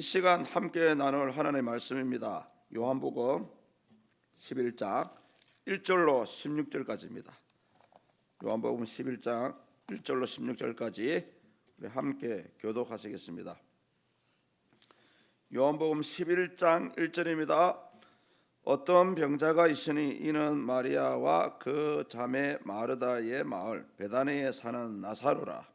시간 함께 나눌 하나님의 말씀입니다. 요한복음 11장 1절로 16절까지입니다. 요한복음 11장 1절로 16절까지 우리 함께 교독하시겠습니다. 요한복음 11장 1절입니다. 어떤 병자가 있으니 이는 마리아와 그 자매 마르다의 마을 베다니에 사는 나사로라.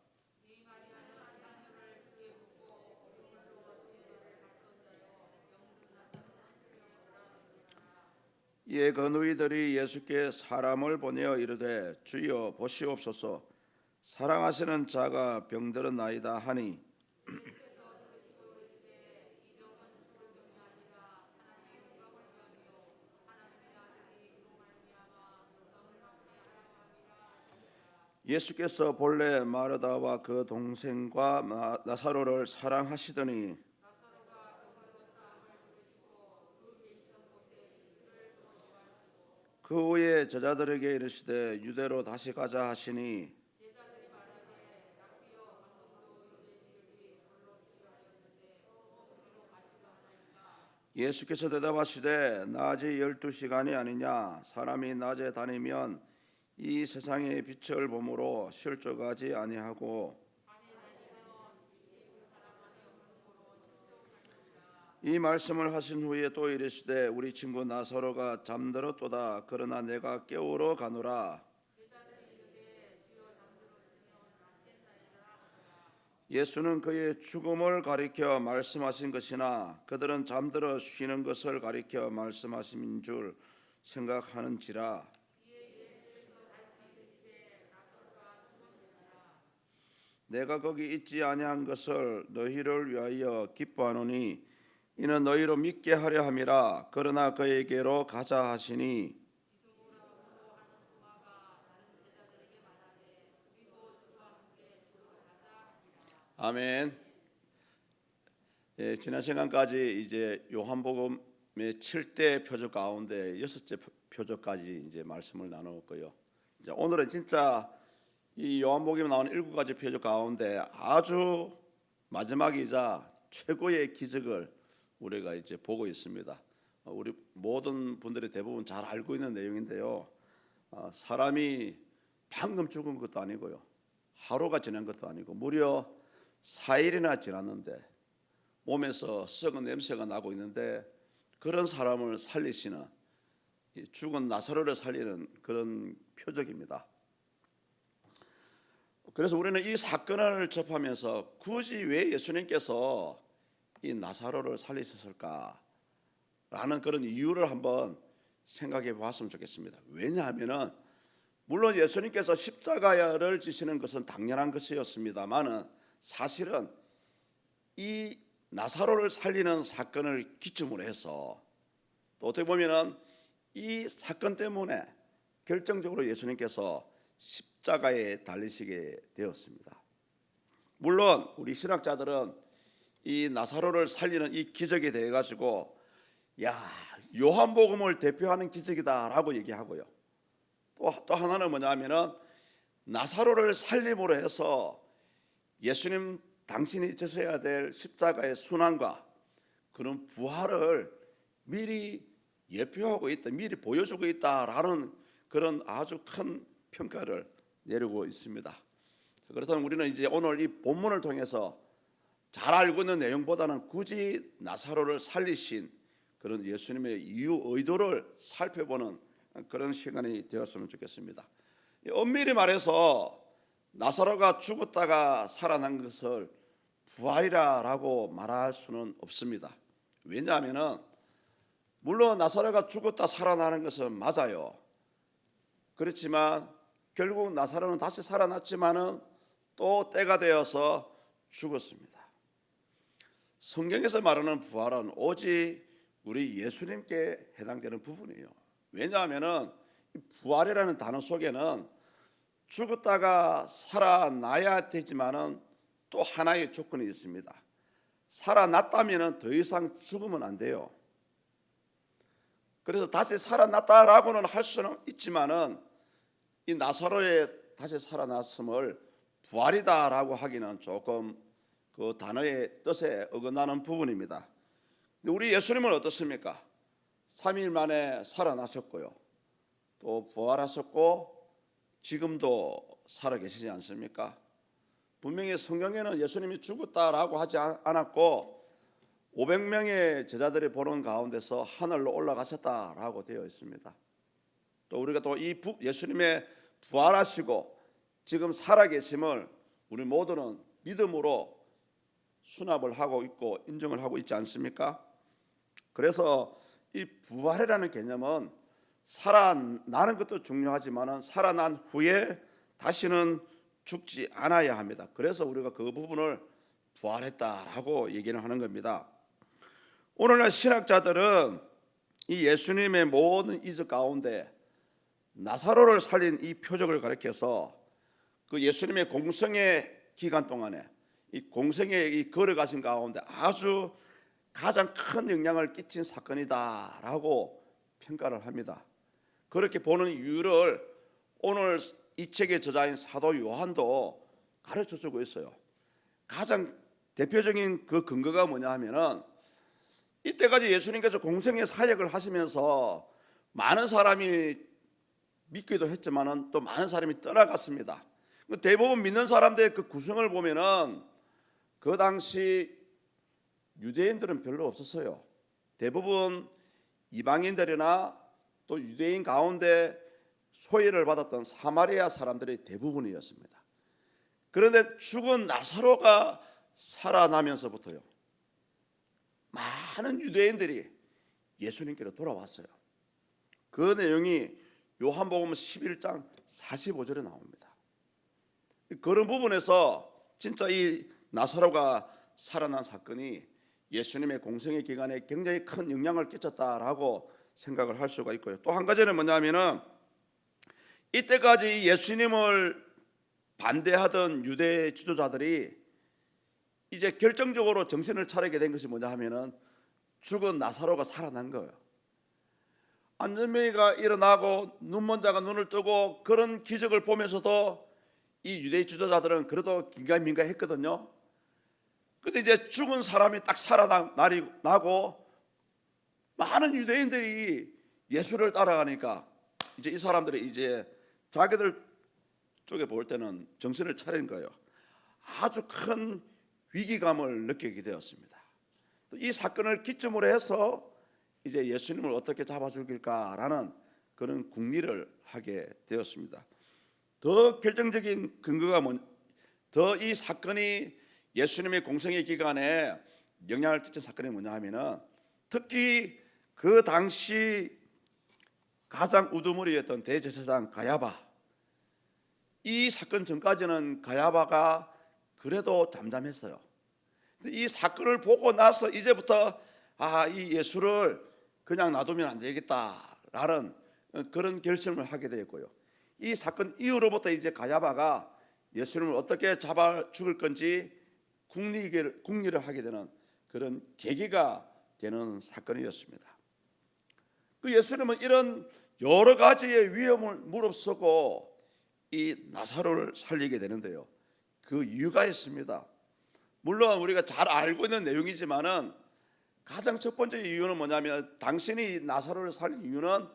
이에 그 누이들이 예수께 사람을 보내어 이르되 주여 보시옵소서 사랑하시는 자가 병들었나이다 하니 예수께서 본래 마르다와 그 동생과 나사로를 사랑하시더니 그 후에 제자들에게 이르시되 유대로 다시 가자 하시니 예수께서 대답하시되 낮이 12시간이 아니냐 사람이 낮에 다니면 이 세상의 빛을 보므로 실족하지 아니하고 이 말씀을 하신 후에 또 이르시되 우리 친구 나사로가 잠들었도다 그러나 내가 깨우러 가노라. 예수는 그의 죽음을 가리켜 말씀하신 것이나 그들은 잠들어 쉬는 것을 가리켜 말씀하신 줄 생각하는지라. 내가 거기 있지 아니한 것을 너희를 위하여 기뻐하노니 이는 너희로 믿게 하려 함이라. 그러나 그에게로 가자 하시니 아멘. 지난 시간까지 이제 요한복음의 7대 표적 가운데 6째 표적까지 이제 말씀을 나누었고요. 이제 오늘은 진짜 이 요한복음에 나오는 7가지 표적 가운데 아주 마지막이자 최고의 기적을 우리가 이제 보고 있습니다. 우리 모든 분들이 대부분 잘 알고 있는 내용인데요. 사람이 방금 죽은 것도 아니고요. 하루가 지난 것도 아니고 무려 4일이나 지났는데 몸에서 썩은 냄새가 나고 있는데 그런 사람을 살리시는 죽은 나사로를 살리는 그런 표적입니다. 그래서 우리는 이 사건을 접하면서 굳이 왜 예수님께서 이 나사로를 살리셨을까? 라는 그런 이유를 한번 생각해 보았으면 좋겠습니다. 왜냐하면은 물론 예수님께서 십자가를 지시는 것은 당연한 것이었습니다만은 사실은 이 나사로를 살리는 사건을 기점으로 해서 또 어떻게 보면은 이 사건 때문에 결정적으로 예수님께서 십자가에 달리시게 되었습니다. 물론 우리 신학자들은 이 나사로를 살리는 이 기적에 대해 가지고 요한복음을 대표하는 기적이다라고 얘기하고요. 또 하나는 뭐냐면은 나사로를 살림으로 해서 예수님 당신이 지셔야 될 십자가의 순환과 그런 부활을 미리 예표하고 있다, 미리 보여주고 있다라는 그런 아주 큰 평가를 내리고 있습니다. 그렇다면 우리는 이제 오늘 이 본문을 통해서 잘 알고 있는 내용보다는 굳이 나사로를 살리신 그런 예수님의 이유 의도를 살펴보는 그런 시간이 되었으면 좋겠습니다. 엄밀히 말해서 나사로가 죽었다가 살아난 것을 부활이라고 말할 수는 없습니다. 왜냐하면 물론 나사로가 죽었다 살아나는 것은 맞아요. 그렇지만 결국 나사로는 다시 살아났지만은 또 때가 되어서 죽었습니다. 성경에서 말하는 부활은 오직 우리 예수님께 해당되는 부분이에요. 왜냐하면은 부활이라는 단어 속에는 죽었다가 살아나야 되지만은 또 하나의 조건이 있습니다. 살아났다면은 더 이상 죽으면 안 돼요. 그래서 다시 살아났다라고는 할 수는 있지만은 이 나사로의 다시 살아났음을 부활이다라고 하기는 조금 그 단어의 뜻에 어긋나는 부분입니다. 근데 우리 예수님은 어떻습니까? 3일 만에 살아나셨고요. 또 부활하셨고 지금도 살아계시지 않습니까? 분명히 성경에는 예수님이 죽었다라고 하지 않았고 500명의 제자들이 보는 가운데서 하늘로 올라가셨다라고 되어 있습니다. 또 우리가 또 이 예수님의 부활하시고 지금 살아계심을 우리 모두는 믿음으로 수납을 하고 있고 인정을 하고 있지 않습니까? 그래서 이 부활이라는 개념은 살아나는 것도 중요하지만 살아난 후에 다시는 죽지 않아야 합니다. 그래서 우리가 그 부분을 부활했다라고 얘기를 하는 겁니다. 오늘날 신학자들은 이 예수님의 모든 이적 가운데 나사로를 살린 이 표적을 가리켜서 그 예수님의 공생의 기간 동안에 이 공생에 이 걸어가신 가운데 아주 가장 큰 영향을 끼친 사건이다라고 평가를 합니다. 그렇게 보는 이유를 오늘 이 책의 저자인 사도 요한도 가르쳐주고 있어요. 가장 대표적인 그 근거가 뭐냐 하면은 이때까지 예수님께서 공생의 사역을 하시면서 많은 사람이 믿기도 했지만은 또 많은 사람이 떠나갔습니다. 대부분 믿는 사람들의 그 구성을 보면은 그 당시 유대인들은 별로 없었어요. 대부분 이방인들이나 또 유대인 가운데 소외를 받았던 사마리아 사람들이 대부분이었습니다. 그런데 죽은 나사로가 살아나면서부터요, 많은 유대인들이 예수님께로 돌아왔어요. 그 내용이 요한복음 11장 45절에 나옵니다. 그런 부분에서 진짜 이 나사로가 살아난 사건이 예수님의 공생의 기간에 굉장히 큰 영향을 끼쳤다라고 생각을 할 수가 있고요. 또 한 가지는 뭐냐면은 이때까지 예수님을 반대하던 유대 지도자들이 이제 결정적으로 정신을 차리게 된 것이 뭐냐 하면은 죽은 나사로가 살아난 거예요. 안전병이가 일어나고 눈먼 자가 눈을 뜨고 그런 기적을 보면서도 이 유대 지도자들은 그래도 긴가민가했거든요. 근데 이제 죽은 사람이 딱 살아나고 많은 유대인들이 예수를 따라가니까 이제 이 사람들이 이제 자기들 쪽에 볼 때는 정신을 차린 거예요. 아주 큰 위기감을 느끼게 되었습니다. 이 사건을 기점으로 해서 이제 예수님을 어떻게 잡아 죽일까라는 그런 궁리를 하게 되었습니다. 더 결정적인 근거가 더 이 사건이 예수님의 공생의 기간에 영향을 끼친 사건이 뭐냐 하면은 특히 그 당시 가장 우두머리였던 대제사장 가야바, 이 사건 전까지는 가야바가 그래도 잠잠했어요. 이 사건을 보고 나서 이제부터 이 예수를 그냥 놔두면 안 되겠다라는 그런 결심을 하게 되었고요. 이 사건 이후로부터 이제 가야바가 예수님을 어떻게 잡아 죽을 건지 궁리를 하게 되는 그런 계기가 되는 사건이었습니다. 그 예수님은 이런 여러 가지의 위험을 무릅쓰고 이 나사로를 살리게 되는데요. 그 이유가 있습니다. 물론 우리가 잘 알고 있는 내용이지만은 가장 첫 번째 이유는 뭐냐면 당신이 나사로를 살린 이유는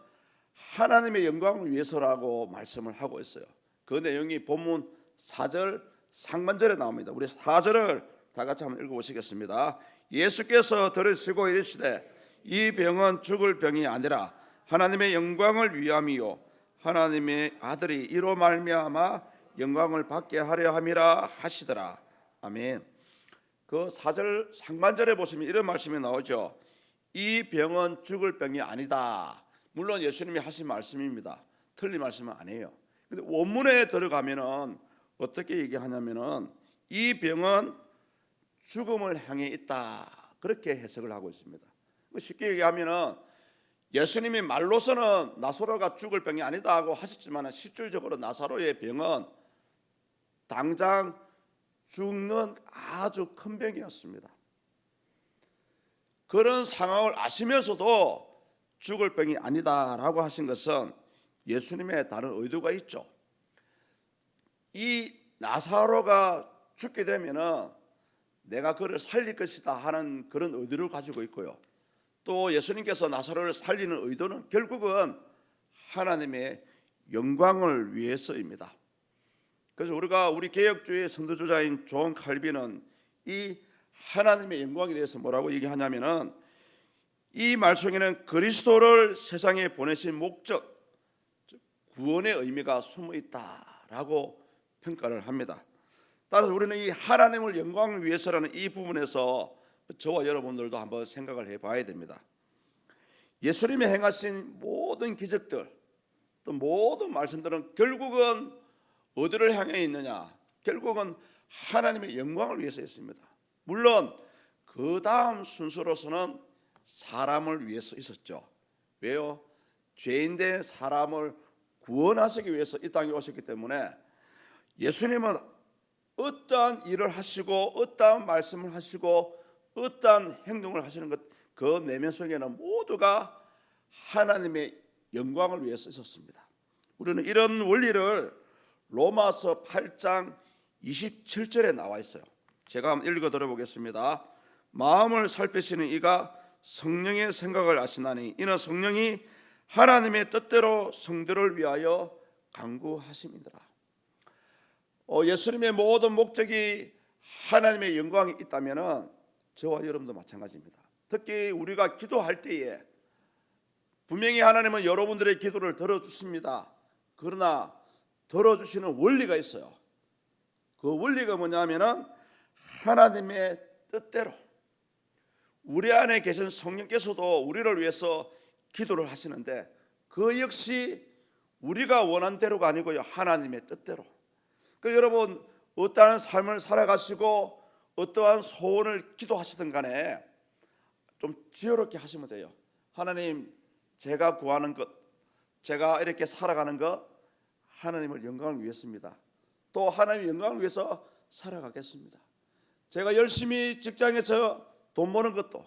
하나님의 영광을 위해서라고 말씀을 하고 있어요. 그 내용이 본문 4절 상반절에 나옵니다. 우리 4절을 다 같이 한번 읽어보시겠습니다. 예수께서 들으시고 이르시되 이 병은 죽을 병이 아니라 하나님의 영광을 위함이요 하나님의 아들이 이로 말미암아 영광을 받게 하려 함이라 하시더라. 아멘. 그 4절 상반절에 보시면 이런 말씀이 나오죠. 이 병은 죽을 병이 아니다. 물론 예수님이 하신 말씀입니다. 틀린 말씀은 아니에요. 근데 원문에 들어가면은 어떻게 얘기하냐면은 이 병은 죽음을 향해 있다, 그렇게 해석을 하고 있습니다. 쉽게 얘기하면은 예수님이 말로서는 나사로가 죽을 병이 아니다 하고 하셨지만 실질적으로 나사로의 병은 당장 죽는 아주 큰 병이었습니다. 그런 상황을 아시면서도 죽을 병이 아니다라고 하신 것은 예수님의 다른 의도가 있죠. 이 나사로가 죽게 되면은 내가 그를 살릴 것이다 하는 그런 의도를 가지고 있고요. 또 예수님께서 나사로를 살리는 의도는 결국은 하나님의 영광을 위해서입니다. 그래서 우리 개혁주의 선두주자인 존 칼빈은 이 하나님의 영광에 대해서 뭐라고 얘기하냐면은 이 말 속에는 그리스도를 세상에 보내신 목적, 구원의 의미가 숨어 있다라고 평가를 합니다. 따라서 우리는 이 하나님을 영광을 위해서라는 이 부분에서 저와 여러분들도 한번 생각을 해봐야 됩니다. 예수님이 행하신 모든 기적들, 또 모든 말씀들은 결국은 어디를 향해 있느냐? 결국은 하나님의 영광을 위해서 있습니다. 물론 그 다음 순서로서는 사람을 위해서 있었죠. 왜요? 죄인된 사람을 구원하시기 위해서 이 땅에 오셨기 때문에 예수님은 어떠한 일을 하시고 어떠한 말씀을 하시고 어떠한 행동을 하시는 것, 그 내면 속에는 모두가 하나님의 영광을 위해서 있었습니다. 우리는 이런 원리를 로마서 8장 27절에 나와 있어요. 제가 한번 읽어 드려보겠습니다. 마음을 살피시는 이가 성령의 생각을 아시나니 이는 성령이 하나님의 뜻대로 성도를 위하여 간구하심이니라. 예수님의 모든 목적이 하나님의 영광이 있다면 저와 여러분도 마찬가지입니다. 특히 우리가 기도할 때에 분명히 하나님은 여러분들의 기도를 들어주십니다. 그러나 들어주시는 원리가 있어요. 그 원리가 뭐냐면은 하나님의 뜻대로 우리 안에 계신 성령께서도 우리를 위해서 기도를 하시는데 그 역시 우리가 원한 대로가 아니고요, 하나님의 뜻대로. 여러분 어떠한 삶을 살아가시고 어떠한 소원을 기도하시든 간에 좀 지혜롭게 하시면 돼요. 하나님, 제가 구하는 것, 제가 이렇게 살아가는 것 하나님을 영광을 위해서입니다. 또 하나님의 영광을 위해서 살아가겠습니다. 제가 열심히 직장에서 돈 버는 것도,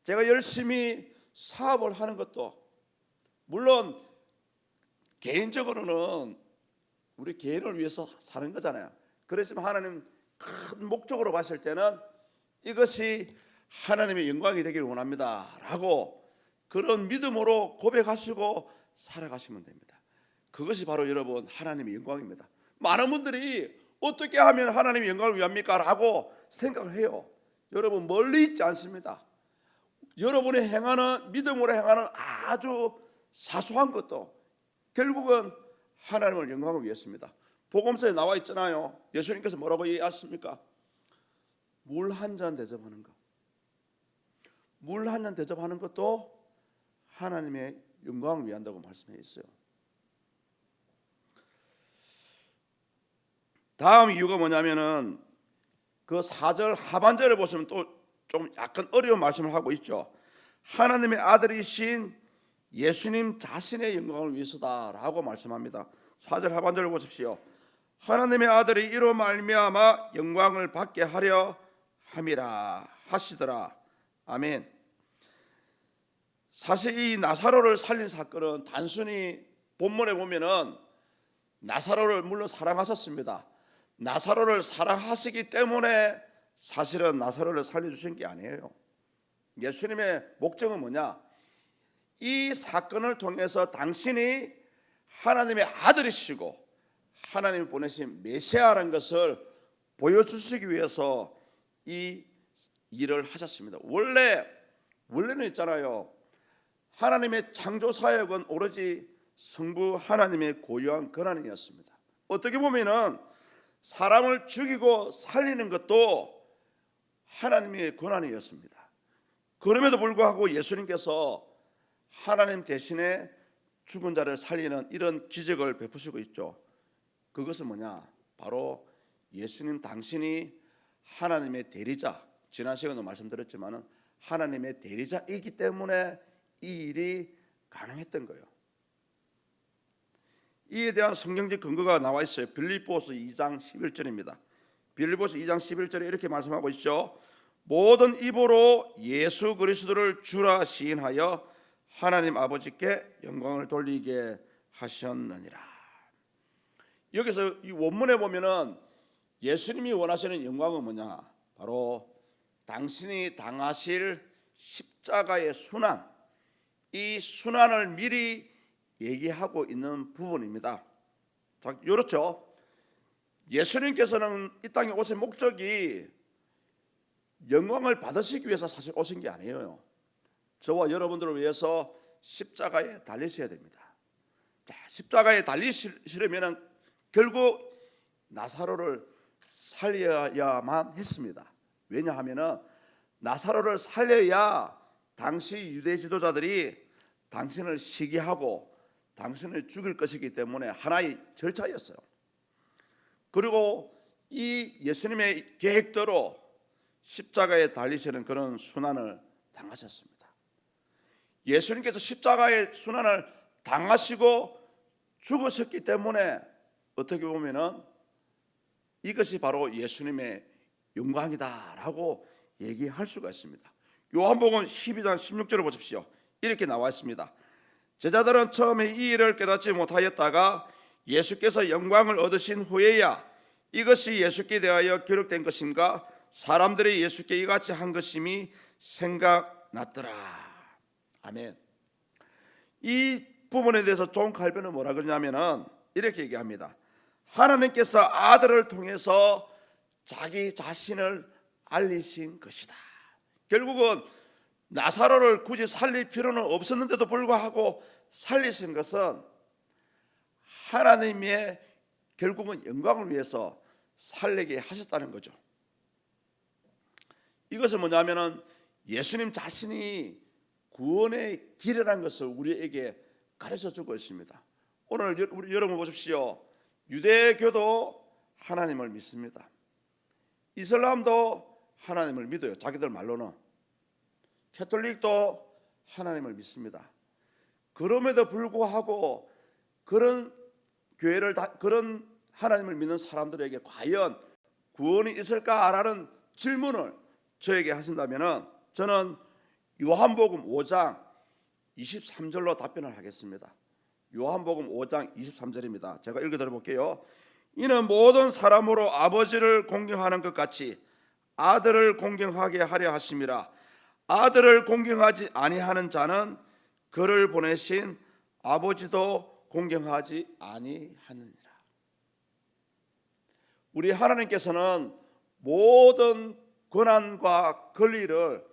제가 열심히 사업을 하는 것도, 물론 개인적으로는 우리 개인을 위해서 사는 거잖아요. 그렇지만 하나님 큰 목적으로 봤을 때는 이것이 하나님의 영광이 되기를 원합니다 라고 그런 믿음으로 고백하시고 살아가시면 됩니다. 그것이 바로 여러분 하나님의 영광입니다. 많은 분들이 어떻게 하면 하나님의 영광을 위합니까? 라고 생각을 해요. 여러분 멀리 있지 않습니다. 여러분이 행하는 믿음으로 행하는 아주 사소한 것도 결국은 하나님을 영광을 위했습니다. 복음서에 나와 있잖아요. 예수님께서 뭐라고 얘기하십니까? 물 한 잔 대접하는 것, 물 한 잔 대접하는 것도 하나님의 영광을 위한다고 말씀해 있어요. 다음 이유가 뭐냐면은 그 4절 하반절을 보시면 또 좀 약간 어려운 말씀을 하고 있죠. 하나님의 아들이신 예수님 자신의 영광을 위해서다라고 말씀합니다. 4절 하반절을 보십시오. 하나님의 아들이 이로 말미암아 영광을 받게 하려 함이라 하시더라. 아멘. 사실 이 나사로를 살린 사건은 단순히 본문에 보면은 나사로를 물론 사랑하셨습니다. 나사로를 사랑하시기 때문에 사실은 나사로를 살려주신 게 아니에요. 예수님의 목적은 뭐냐? 이 사건을 통해서 당신이 하나님의 아들이시고 하나님이 보내신 메시아라는 것을 보여주시기 위해서 이 일을 하셨습니다. 원래는 있잖아요. 하나님의 창조 사역은 오로지 성부 하나님의 고유한 권한이었습니다. 어떻게 보면은 사람을 죽이고 살리는 것도 하나님의 권한이었습니다. 그럼에도 불구하고 예수님께서 하나님 대신에 죽은 자를 살리는 이런 기적을 베푸시고 있죠. 그것은 뭐냐? 바로 예수님 당신이 하나님의 대리자, 지난 시간에도 말씀드렸지만 하나님의 대리자이기 때문에 이 일이 가능했던 거예요. 이에 대한 성경적 근거가 나와 있어요. 빌립보서 2장 11절입니다. 빌립보서 2장 11절에 이렇게 말씀하고 있죠. 모든 입으로 예수 그리스도를 주라 시인하여 하나님 아버지께 영광을 돌리게 하셨느니라. 여기서 이 원문에 보면은 예수님이 원하시는 영광은 뭐냐? 바로 당신이 당하실 십자가의 순환, 이 순환을 미리 얘기하고 있는 부분입니다. 자, 그렇죠. 예수님께서는 이 땅에 오신 목적이 영광을 받으시기 위해서 사실 오신 게 아니에요. 저와 여러분들을 위해서 십자가에 달리셔야 됩니다. 자, 십자가에 달리시려면 결국 나사로를 살려야만 했습니다. 왜냐하면 나사로를 살려야 당시 유대 지도자들이 당신을 시기하고 당신을 죽일 것이기 때문에 하나의 절차였어요. 그리고 이 예수님의 계획대로 십자가에 달리시는 그런 순환을 당하셨습니다. 예수님께서 십자가의 순환을 당하시고 죽으셨기 때문에 어떻게 보면은 이것이 바로 예수님의 영광이다라고 얘기할 수가 있습니다. 요한복음 12장 16절을 보십시오. 이렇게 나와 있습니다. 제자들은 처음에 이 일을 깨닫지 못하였다가 예수께서 영광을 얻으신 후에야 이것이 예수께 대하여 기록된 것인가 사람들이 예수께 이같이 한 것임이 생각났더라. 아멘. 이 부분에 대해서 존 칼빈은 뭐라 그러냐면은 이렇게 얘기합니다. 하나님께서 아들을 통해서 자기 자신을 알리신 것이다. 결국은 나사로를 굳이 살릴 필요는 없었는데도 불구하고 살리신 것은 하나님의 결국은 영광을 위해서 살리게 하셨다는 거죠. 이것은 뭐냐면은 예수님 자신이 구원의 길이라는 것을 우리에게 가르쳐 주고 있습니다. 오늘 우리 여러분 보십시오. 유대교도 하나님을 믿습니다. 이슬람도 하나님을 믿어요. 자기들 말로는. 캐톨릭도 하나님을 믿습니다. 그럼에도 불구하고 그런 교회를 그런 하나님을 믿는 사람들에게 과연 구원이 있을까라는 질문을 저에게 하신다면 저는 요한복음 5장 23절로 답변을 하겠습니다. 요한복음 5장 23절입니다. 제가 읽어드려 볼게요. 이는 모든 사람으로 아버지를 공경하는 것 같이 아들을 공경하게 하려 하심이라. 아들을 공경하지 아니하는 자는 그를 보내신 아버지도 공경하지 아니하느니라. 우리 하나님께서는 모든 권한과 권리를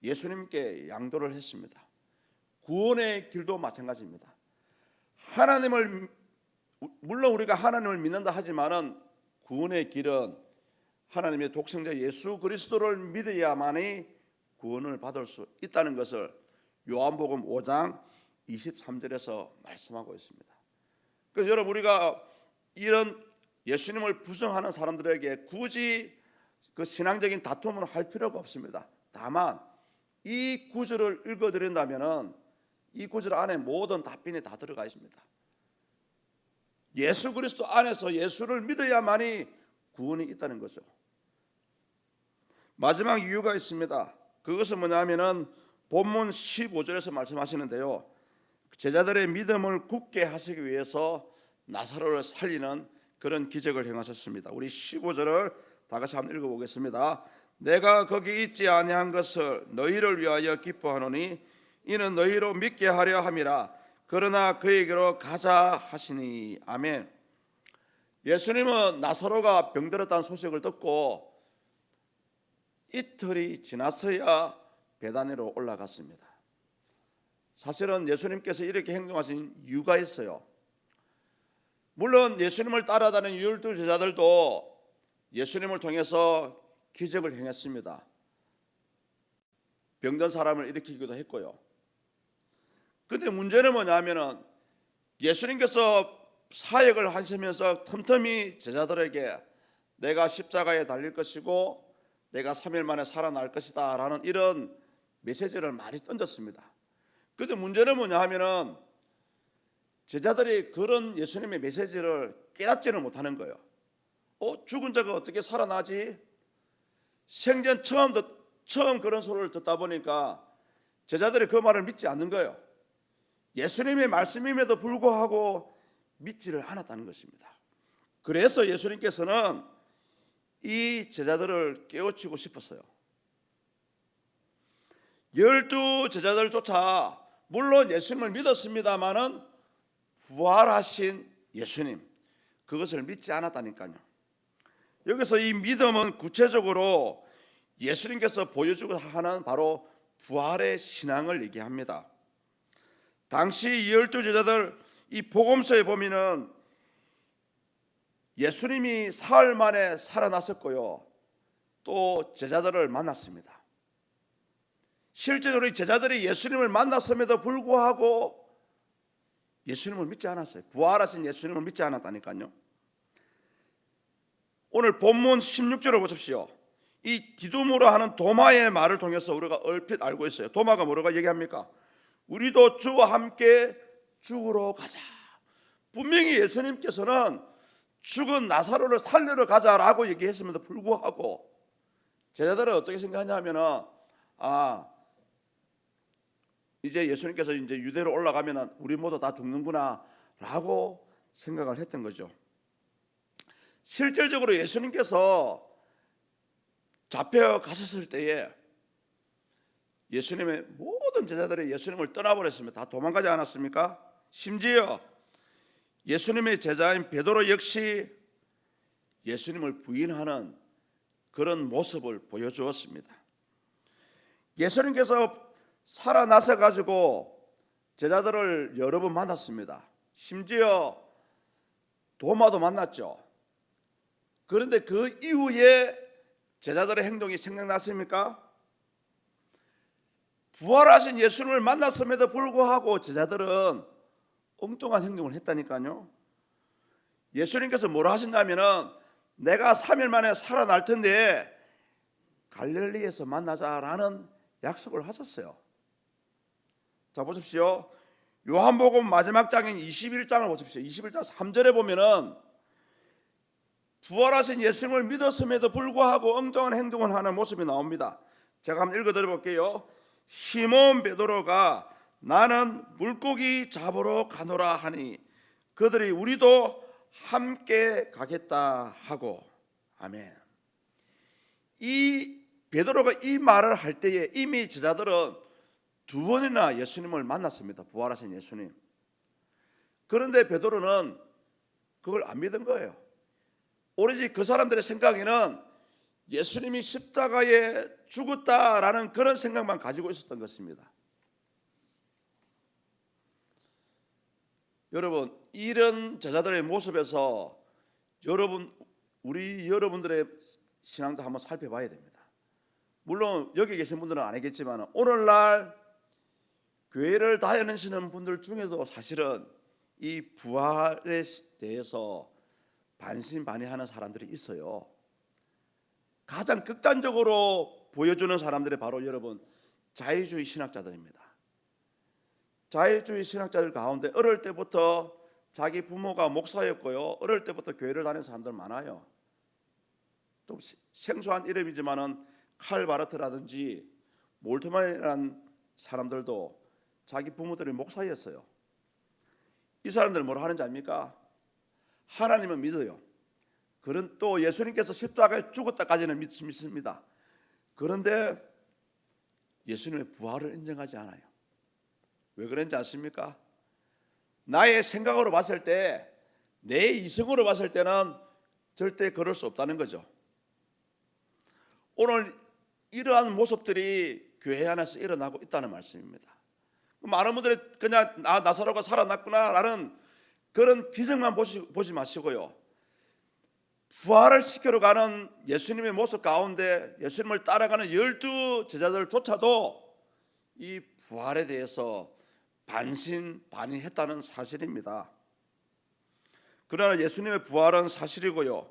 예수님께 양도를 했습니다. 구원의 길도 마찬가지입니다. 하나님을 물론 우리가 하나님을 믿는다 하지만은 구원의 길은 하나님의 독생자 예수 그리스도를 믿어야만이 구원을 받을 수 있다는 것을 요한복음 5장 23절에서 말씀하고 있습니다. 그래서 여러분 우리가 이런 예수님을 부정하는 사람들에게 굳이 그 신앙적인 다툼을 할 필요가 없습니다. 다만 이 구절을 읽어드린다면은 이 구절 안에 모든 답변이 다 들어가 있습니다. 예수 그리스도 안에서 예수를 믿어야만이 구원이 있다는 거죠. 마지막 이유가 있습니다. 그것은 뭐냐면은 본문 15절에서 말씀하시는데요. 제자들의 믿음을 굳게 하시기 위해서 나사로를 살리는 그런 기적을 행하셨습니다. 우리 15절을 다 같이 한번 읽어보겠습니다. 내가 거기 있지 아니한 것을 너희를 위하여 기뻐하노니 이는 너희로 믿게 하려 함이라. 그러나 그에게로 가자 하시니. 아멘. 예수님은 나사로가 병들었다는 소식을 듣고 이틀이 지났어야 베다니로 올라갔습니다. 사실은 예수님께서 이렇게 행동하신 이유가 있어요. 물론 예수님을 따라다니는 12제자들도 예수님을 통해서 기적을 행했습니다. 병든 사람을 일으키기도 했고요. 근데 문제는 뭐냐면은 예수님께서 사역을 하시면서 틈틈이 제자들에게 내가 십자가에 달릴 것이고 내가 3일 만에 살아날 것이다 라는 이런 메시지를 많이 던졌습니다. 근데 문제는 뭐냐 하면은 제자들이 그런 예수님의 메시지를 깨닫지는 못하는 거예요. 죽은 자가 어떻게 살아나지? 생전 처음 그런 소리를 듣다 보니까 제자들이 그 말을 믿지 않는 거예요. 예수님의 말씀임에도 불구하고 믿지를 않았다는 것입니다. 그래서 예수님께서는 이 제자들을 깨우치고 싶었어요. 열두 제자들조차 물론 예수님을 믿었습니다마는 부활하신 예수님, 그것을 믿지 않았다니까요. 여기서 이 믿음은 구체적으로 예수님께서 보여주고 하는 바로 부활의 신앙을 얘기합니다. 당시 열두 제자들 이 복음서에 보면은 예수님이 사흘 만에 살아났었고요, 또 제자들을 만났습니다. 실제로 제자들이 예수님을 만났음에도 불구하고 예수님을 믿지 않았어요. 부활하신 예수님을 믿지 않았다니까요. 오늘 본문 16절을 보십시오. 이 디두모라 하는 도마의 말을 통해서 우리가 얼핏 알고 있어요. 도마가 뭐라고 얘기합니까? 우리도 주와 함께 죽으러 가자. 분명히 예수님께서는 죽은 나사로를 살리러 가자라고 얘기했음에도 불구하고 제자들은 어떻게 생각하냐면은 이제 예수님께서 이제 유대로 올라가면은 우리 모두 다 죽는구나라고 생각을 했던 거죠. 실질적으로 예수님께서 잡혀가셨을 때에 예수님의 모든 제자들이 예수님을 떠나버렸습니다. 다 도망가지 않았습니까? 심지어 예수님의 제자인 베드로 역시 예수님을 부인하는 그런 모습을 보여주었습니다. 예수님께서 살아나서 가지고 제자들을 여러 번 만났습니다. 심지어 도마도 만났죠. 그런데 그 이후에 제자들의 행동이 생각났습니까? 부활하신 예수님을 만났음에도 불구하고 제자들은 엉뚱한 행동을 했다니까요. 예수님께서 뭐라 하셨냐면은 내가 3일 만에 살아날 텐데 갈릴리에서 만나자라는 약속을 하셨어요. 자 보십시오. 요한복음 마지막 장인 21장을 보십시오. 21장 3절에 보면은 부활하신 예수님을 믿었음에도 불구하고 엉뚱한 행동을 하는 모습이 나옵니다. 제가 한번 읽어드려 볼게요. 시몬 베드로가 나는 물고기 잡으러 가노라 하니 그들이 우리도 함께 가겠다 하고. 아멘. 이 베드로가 이 말을 할 때에 이미 제자들은 두 번이나 예수님을 만났습니다. 부활하신 예수님. 그런데 베드로는 그걸 안 믿은 거예요. 오로지 그 사람들의 생각에는 예수님이 십자가에 죽었다라는 그런 생각만 가지고 있었던 것입니다. 여러분, 이런 제자들의 모습에서 여러분들의 신앙도 한번 살펴봐야 됩니다. 물론 여기 계신 분들은 안 하겠지만 오늘날 교회를 다니시는 분들 중에도 사실은 이 부활에 대해서 반신반의하는 사람들이 있어요. 가장 극단적으로 보여주는 사람들이 바로 여러분 자유주의 신학자들입니다. 자유주의 신학자들 가운데 어릴 때부터 자기 부모가 목사였고요, 어릴 때부터 교회를 다니는 사람들 많아요. 좀 생소한 이름이지만은 칼바르트라든지 몰트만이라는 사람들도 자기 부모들이 목사였어요. 이 사람들은 뭐라 하는지 압니까? 하나님은 믿어요. 그런 또 예수님께서 십자가에 죽었다까지는 믿습니다. 그런데 예수님의 부활을 인정하지 않아요. 왜 그런지 아십니까? 나의 생각으로 봤을 때, 내 이성으로 봤을 때는 절대 그럴 수 없다는 거죠. 오늘 이러한 모습들이 교회 안에서 일어나고 있다는 말씀입니다. 많은 분들이 그냥 나사로가 살아났구나라는 그런 기적만 보지 마시고요, 부활을 시키러 가는 예수님의 모습 가운데 예수님을 따라가는 12 제자들조차도 이 부활에 대해서 반신반의했다는 사실입니다. 그러나 예수님의 부활은 사실이고요,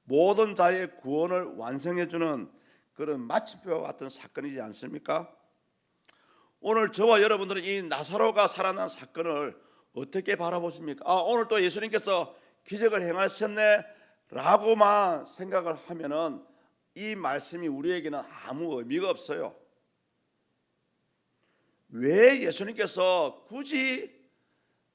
모든 자의 구원을 완성해주는 그런 마침표와 같은 사건이지 않습니까? 오늘 저와 여러분들은 이 나사로가 살아난 사건을 어떻게 바라보십니까? 오늘 또 예수님께서 기적을 행하셨네 라고만 생각을 하면은 이 말씀이 우리에게는 아무 의미가 없어요. 왜 예수님께서 굳이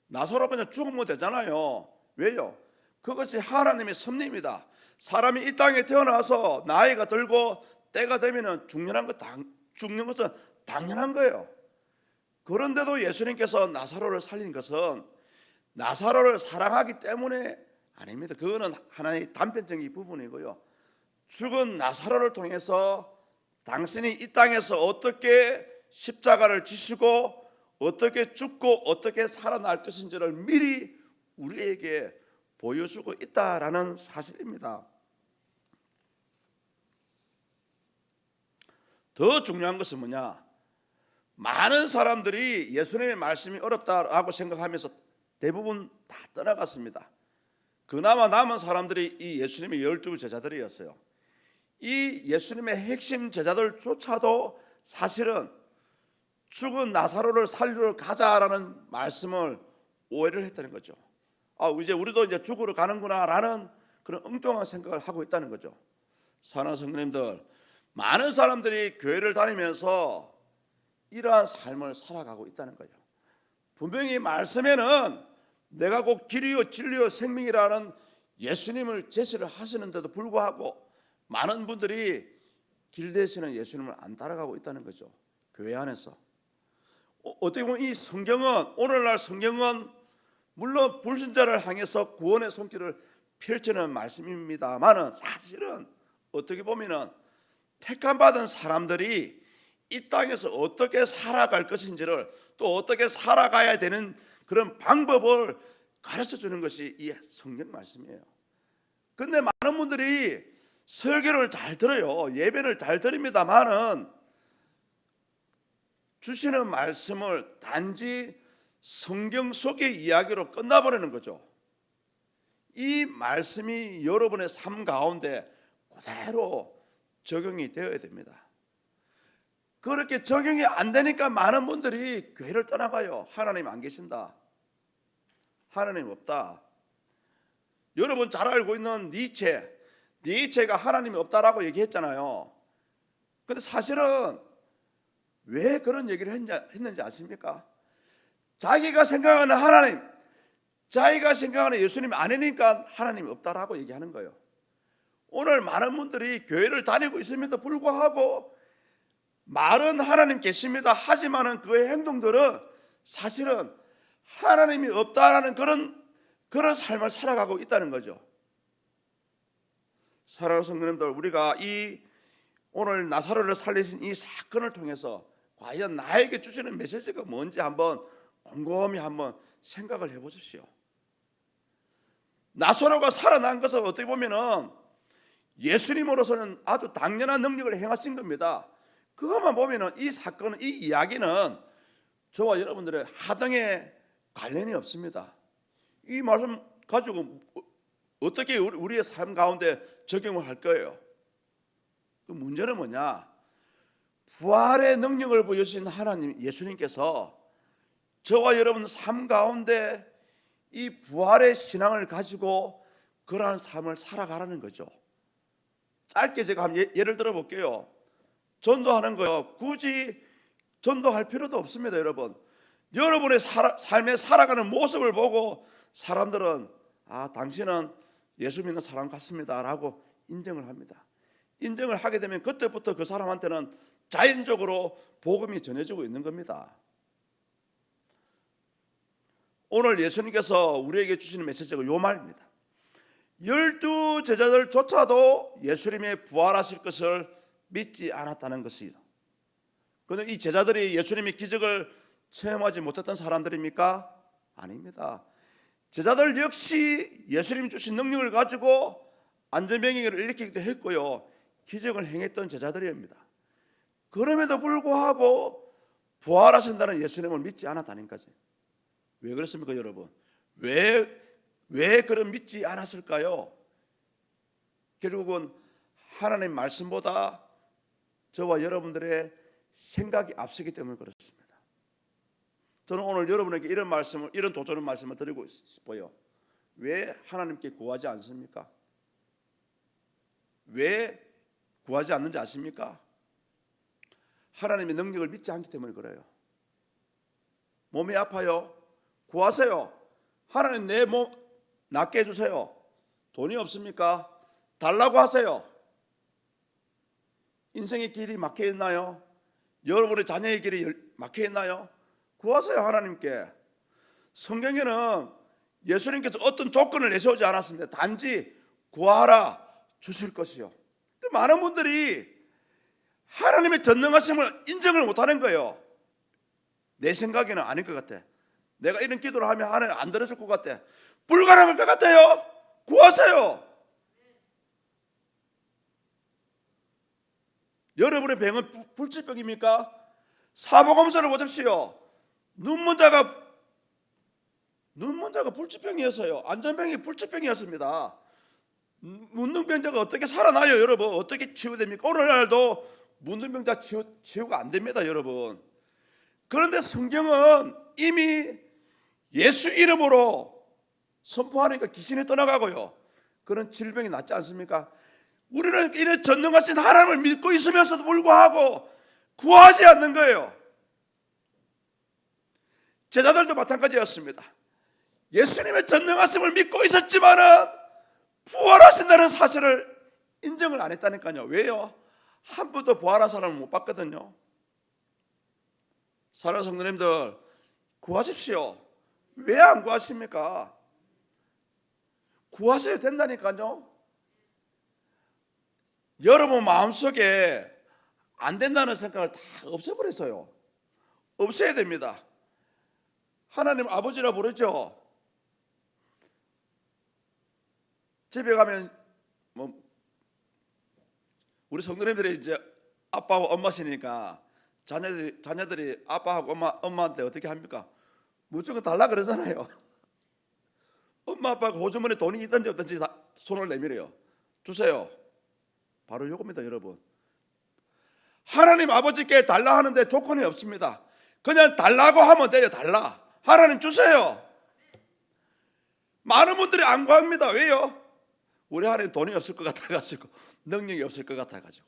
나사로 그냥 죽으면 되잖아요. 왜요? 그것이 하나님의 섭리입니다. 사람이 이 땅에 태어나서 나이가 들고 때가 되면은 죽는 것은 당연한 거예요. 그런데도 예수님께서 나사로를 살린 것은 나사로를 사랑하기 때문에 아닙니다. 그거는 하나의 단편적인 부분이고요. 죽은 나사로를 통해서 당신이 이 땅에서 어떻게 십자가를 지시고 어떻게 죽고 어떻게 살아날 것인지를 미리 우리에게 보여주고 있다라는 사실입니다. 더 중요한 것은 뭐냐? 많은 사람들이 예수님의 말씀이 어렵다라고 생각하면서 대부분 다 떠나갔습니다. 그나마 남은 사람들이 이 예수님의 12 제자들이었어요. 이 예수님의 핵심 제자들조차도 사실은 죽은 나사로를 살리러 가자라는 말씀을 오해를 했다는 거죠. 이제 우리도 이제 죽으러 가는구나라는 그런 엉뚱한 생각을 하고 있다는 거죠. 사랑하는 성도님들, 많은 사람들이 교회를 다니면서 이러한 삶을 살아가고 있다는 거예요. 분명히 말씀에는 내가 곧 길이요 진리요 생명이라는 예수님을 제시를 하시는데도 불구하고 많은 분들이 길 대신에 예수님을 안 따라가고 있다는 거죠. 교회 안에서. 어떻게 보면 이 성경은, 오늘날 성경은 물론 불신자를 향해서 구원의 손길을 펼치는 말씀입니다만은 사실은 어떻게 보면은 택함받은 사람들이 이 땅에서 어떻게 살아갈 것인지를, 또 어떻게 살아가야 되는 그런 방법을 가르쳐 주는 것이 이 성경 말씀이에요. 근데 많은 분들이 설교를 잘 들어요. 예배를 잘 드립니다만은 주시는 말씀을 단지 성경 속의 이야기로 끝나버리는 거죠. 이 말씀이 여러분의 삶 가운데 그대로 적용이 되어야 됩니다. 그렇게 적용이 안 되니까 많은 분들이 교회를 떠나가요. 하나님 안 계신다, 하나님 없다. 여러분 잘 알고 있는 니체가 하나님이 없다라고 얘기했잖아요. 근데 사실은 왜 그런 얘기를 했는지 아십니까? 자기가 생각하는 하나님, 자기가 생각하는 예수님이 아니니까 하나님이 없다라고 얘기하는 거예요. 오늘 많은 분들이 교회를 다니고 있음에도 불구하고 말은 하나님 계십니다 하지만은 그의 행동들은 사실은 하나님이 없다라는 그런 삶을 살아가고 있다는 거죠. 사랑하는 성도님들, 우리가 이 오늘 나사로를 살리신 이 사건을 통해서 과연 나에게 주시는 메시지가 뭔지 한번 곰곰이 한번 생각을 해보십시오. 나사로가 살아난 것은 어떻게 보면은 예수님으로서는 아주 당연한 능력을 행하신 겁니다. 그것만 보면은 이 사건은, 이 이야기는 저와 여러분들의 하등에 관련이 없습니다. 이 말씀 가지고 어떻게 우리의 삶 가운데 적용을 할 거예요? 그 문제는 뭐냐? 부활의 능력을 보여주신 하나님 예수님께서 저와 여러분 삶 가운데 이 부활의 신앙을 가지고 그러한 삶을 살아가라는 거죠. 짧게 제가 한번 예를 들어 볼게요. 전도하는 거요. 굳이 전도할 필요도 없습니다, 여러분. 여러분의 삶에 살아가는 모습을 보고 사람들은 당신은 예수 믿는 사람 같습니다라고 인정을 합니다. 인정을 하게 되면 그때부터 그 사람한테는 자연적으로 복음이 전해지고 있는 겁니다. 오늘 예수님께서 우리에게 주시는 메시지가 요 말입니다. 12 제자들조차도 예수님의 부활하실 것을 믿지 않았다는 것이요. 그런데 이 제자들이 예수님의 기적을 체험하지 못했던 사람들입니까? 아닙니다. 제자들 역시 예수님이 주신 능력을 가지고 안전병기를 일으키기도 했고요, 기적을 행했던 제자들입니다. 그럼에도 불구하고 부활하신다는 예수님을 믿지 않았다는 거지. 왜 그렇습니까, 여러분? 왜 그런 믿지 않았을까요? 결국은 하나님 말씀보다 저와 여러분들의 생각이 앞서기 때문에 그렇습니다. 저는 오늘 여러분에게 이런 도전의 말씀을 드리고 싶어요. 왜 하나님께 구하지 않습니까? 왜 구하지 않는지 아십니까? 하나님의 능력을 믿지 않기 때문에 그래요. 몸이 아파요? 구하세요. 하나님 내 몸 낫게 해주세요. 돈이 없습니까? 달라고 하세요. 인생의 길이 막혀 있나요? 여러분의 자녀의 길이 막혀 있나요? 구하세요. 하나님께. 성경에는 예수님께서 어떤 조건을 내세우지 않았습니다. 단지 구하라 주실 것이요. 많은 분들이 하나님의 전능하심을 인정을 못하는 거예요. 내 생각에는 아닐 것 같아. 내가 이런 기도를 하면 하나님 안 들어줄 것 같아. 불가능할 것 같아요. 구하세요. 여러분의 병은 불치병입니까? 사복음서를 보십시오. 눈먼자가 불치병이었어요. 안전병이 불치병이었습니다. 문둥병자가 어떻게 살아나요, 여러분? 어떻게 치유됩니까? 오늘날도 문둥병자 치유가 안 됩니다, 여러분. 그런데 성경은 이미 예수 이름으로 선포하니까 귀신이 떠나가고요. 그런 질병이 낫지 않습니까? 우리는 이런 전능하신 하나님을 믿고 있으면서도 불구하고 구하지 않는 거예요. 제자들도 마찬가지였습니다. 예수님의 전능하심을 믿고 있었지만은 부활하신다는 사실을 인정을 안 했다니까요. 왜요? 한 번도 부활한 사람을 못 봤거든요. 사랑하는 성도님들, 구하십시오. 왜 안 구하십니까? 구하셔야 된다니까요. 여러분 마음속에 안 된다는 생각을 다 없애버렸어요. 없애야 됩니다. 하나님 아버지라 부르죠. 집에 가면 우리 성도님들이 이제 아빠하고 엄마시니까 자녀들이 아빠하고 엄마한테 어떻게 합니까? 무조건 달라 그러잖아요. 엄마 아빠가 호주머니에 돈이 있든지 없든지 다 손을 내밀어요. 주세요. 바로 요겁니다, 여러분. 하나님 아버지께 달라 하는데 조건이 없습니다. 그냥 달라고 하면 돼요. 달라. 하나님 주세요. 많은 분들이 안 구합니다. 왜요? 우리 하나님 돈이 없을 것 같아가지고, 능력이 없을 것 같아가지고.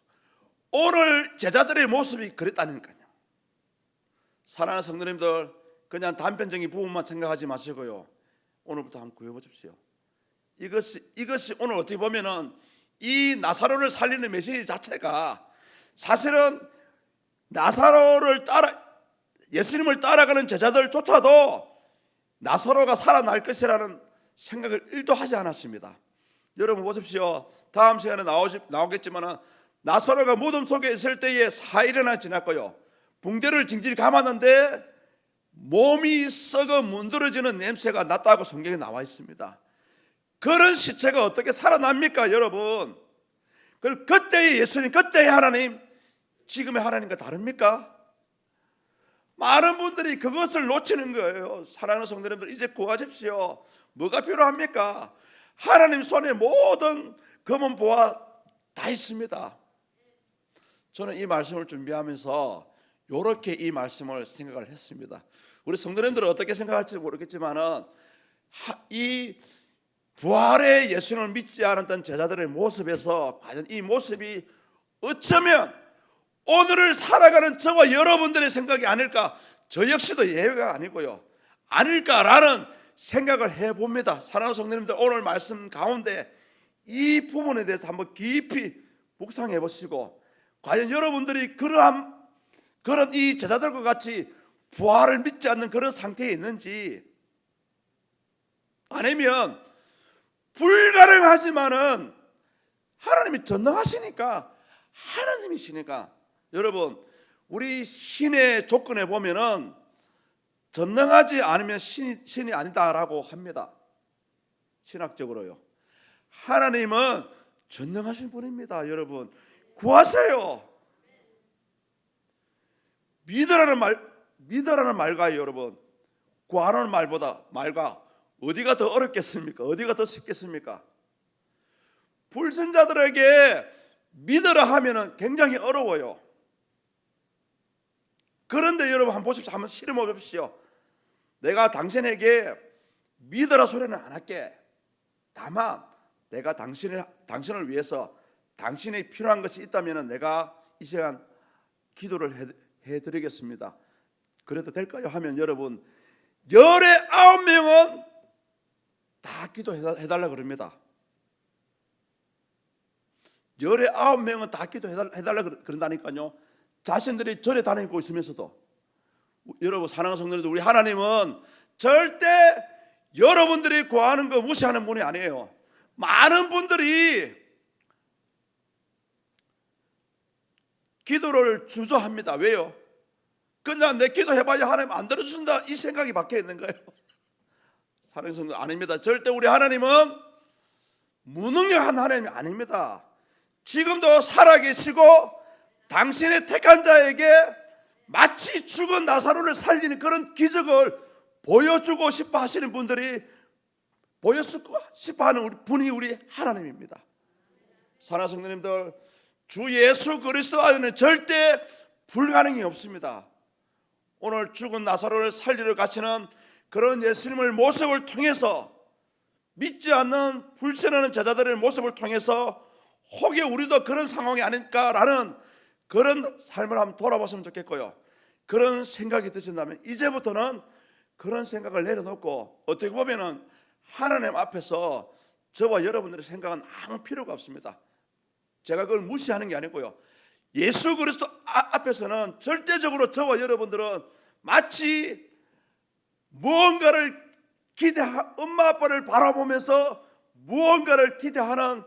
오늘 제자들의 모습이 그랬다니까요. 사랑하는 성도님들, 그냥 단편적인 부분만 생각하지 마시고요. 오늘부터 한번 구해보십시오. 이것이 오늘 어떻게 보면은 이 나사로를 살리는 메시지 자체가 사실은 나사로를 예수님을 따라가는 제자들조차도 나사로가 살아날 것이라는 생각을 1도 하지 않았습니다. 여러분 보십시오. 다음 시간에 나오겠지만 나사로가 무덤 속에 있을 때에 4일이나 지났고요. 붕대를 징징 감았는데 몸이 썩어 문드러지는 냄새가 났다고 성경에 나와 있습니다. 그런 시체가 어떻게 살아납니까, 여러분? 그때의 예수님, 그때의 하나님, 지금의 하나님과 다릅니까? 많은 분들이 그것을 놓치는 거예요. 사랑하는 성도님들, 이제 구하십시오. 뭐가 필요합니까? 하나님 손에 모든 검은 보화 다 있습니다. 저는 이 말씀을 준비하면서 이렇게 이 말씀을 생각을 했습니다. 우리 성도님들은 어떻게 생각할지 모르겠지만은 이 부활의 예수님을 믿지 않았던 제자들의 모습에서 과연 이 모습이 어쩌면 오늘을 살아가는 저와 여러분들의 생각이 아닐까, 저 역시도 예외가 아니고요, 아닐까라는 생각을 해봅니다. 사랑하는 성도님들, 오늘 말씀 가운데 이 부분에 대해서 한번 깊이 묵상해 보시고, 과연 여러분들이 그런 이 제자들과 같이 부활을 믿지 않는 그런 상태에 있는지, 아니면 불가능하지만은 하나님이 전능하시니까, 하나님이시니까, 여러분 우리 신의 조건에 보면은 전능하지 않으면 신이 아니다라고 합니다. 신학적으로요. 하나님은 전능하신 분입니다. 여러분 구하세요. 믿으라는 말과 여러분, 구하는 말과 어디가 더 어렵겠습니까? 어디가 더 쉽겠습니까? 불신자들에게 믿으라 하면은 굉장히 어려워요. 그런데 여러분 한번 보십시오. 한번 실험해 보십시오. 내가 당신에게 믿으라 소리는 안 할게. 다만 내가 당신을 위해서 당신이 필요한 것이 있다면 내가 이 시간 기도를 해드리겠습니다. 그래도 될까요? 하면 여러분 19명은 다 기도해달라 그럽니다. 19명은 다 기도해달라 그런다니까요. 자신들이 절에 다니고 있으면서도, 여러분 사랑하는 성도님들, 우리 하나님은 절대 여러분들이 구하는 거 무시하는 분이 아니에요. 많은 분들이 기도를 주저합니다. 왜요? 그냥 내 기도 해봐야 하나님 안 들어주신다, 이 생각이 박혀 있는 거예요. 사랑하는 성도, 아닙니다. 절대 우리 하나님은 무능력한 하나님이 아닙니다. 지금도 살아계시고 당신의 택한 자에게 마치 죽은 나사로를 살리는 그런 기적을 보여주고 싶어 하시는 분들이, 보여주고 싶어 하는 분이 우리 하나님입니다. 사랑하는 성도님들, 주 예수 그리스도 안에는 절대 불가능이 없습니다. 오늘 죽은 나사로를 살리러 가시는 그런 예수님의 모습을 통해서, 믿지 않는 불신하는 제자들의 모습을 통해서 혹여 우리도 그런 상황이 아닐까라는 그런 삶을 한번 돌아봤으면 좋겠고요. 그런 생각이 드신다면 이제부터는 그런 생각을 내려놓고, 어떻게 보면은 하나님 앞에서 저와 여러분들의 생각은 아무 필요가 없습니다. 제가 그걸 무시하는 게 아니고요, 예수 그리스도 앞에서는 절대적으로 저와 여러분들은 마치 무언가를 엄마 아빠를 바라보면서 무언가를 기대하는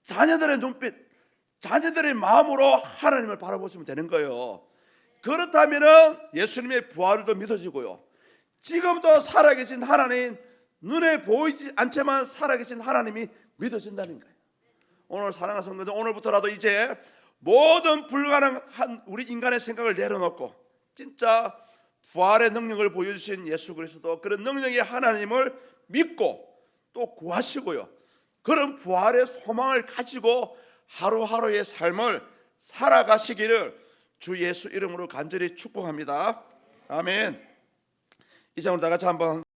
자녀들의 눈빛, 자녀들의 마음으로 하나님을 바라보시면 되는 거예요. 그렇다면 예수님의 부활도 믿어지고요, 지금도 살아계신 하나님, 눈에 보이지 않지만 살아계신 하나님이 믿어진다는 거예요. 오늘 사랑하는 성도들, 오늘부터라도 이제 모든 불가능한 우리 인간의 생각을 내려놓고 진짜 부활의 능력을 보여주신 예수 그리스도, 그런 능력의 하나님을 믿고 또 구하시고요, 그런 부활의 소망을 가지고 하루하루의 삶을 살아가시기를 주 예수 이름으로 간절히 축복합니다. 아멘. 이제 우리 다 같이 한번